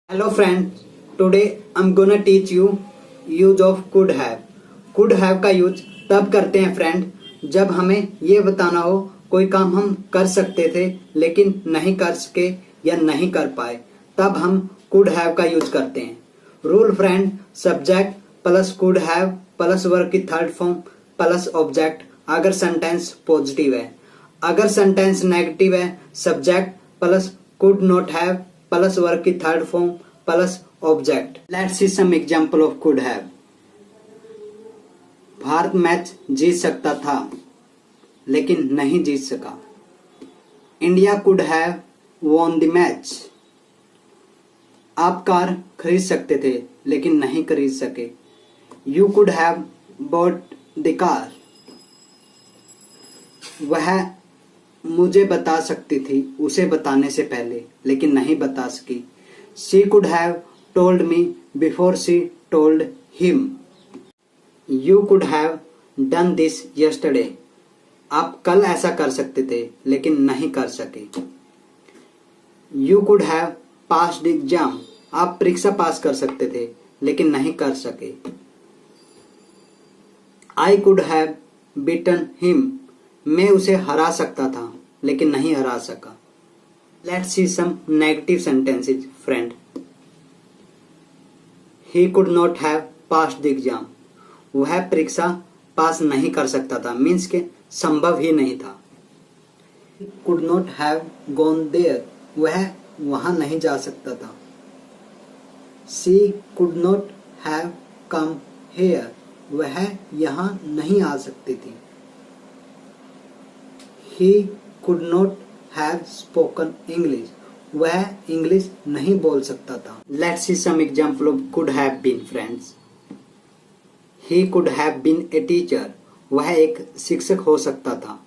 Hello friends, today I'm gonna teach you use of could have. Could have का use तब करते हैं friend जब हमें ये बताना हो कोई काम हम कर सकते थे लेकिन नहीं कर सके या नहीं कर पाए, तब हम could have का यूज करते हैं। Rule friend, subject plus could have plus verb की थर्ड फॉर्म प्लस ऑब्जेक्ट अगर सेंटेंस पॉजिटिव है। अगर सेंटेंस नेगेटिव है, subject plus could not have plus verb की third form plus object. Let's see some example of could have. Bharat match जीत सकता था लेकिन नहीं जीत सका। India could have won the match. आप कार खरीद सकते थे लेकिन नहीं खरीद सके। You could have bought the car. वह मुझे बता सकती थी उसे बताने से पहले लेकिन नहीं बता सकी। She could have told me before she told him. You could have done this yesterday. आप कल ऐसा कर सकते थे लेकिन नहीं कर सके। You could have passed the exam. आप परीक्षा पास कर सकते थे लेकिन नहीं कर सके। I could have beaten him. मैं उसे हरा सकता था लेकिन नहीं हरा सका। Let's see some negative sentences, friend. He could not have passed the exam. वह परीक्षा पास नहीं कर सकता था, मीन्स के संभव ही नहीं था। He could not have gone there. वह वहां नहीं जा सकता था। She could not have come here. वह यहाँ नहीं आ सकती थी। He could not have spoken English. वह इंग्लिश नहीं बोल सकता था। Let's see some example of could have been, friends. He could have been a teacher. वह एक शिक्षक हो सकता था।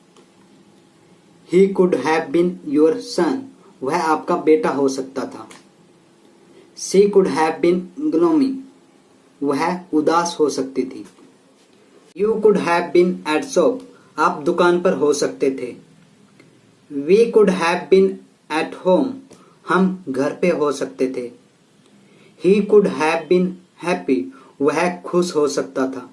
He could have been your son. वह आपका बेटा हो सकता था। She could have been gloomy. वह उदास हो सकती थी। You could have been at shop. आप दुकान पर हो सकते थे। We could have been at home. हम घर पे हो सकते थे। He could have been happy. वह खुश हो सकता था।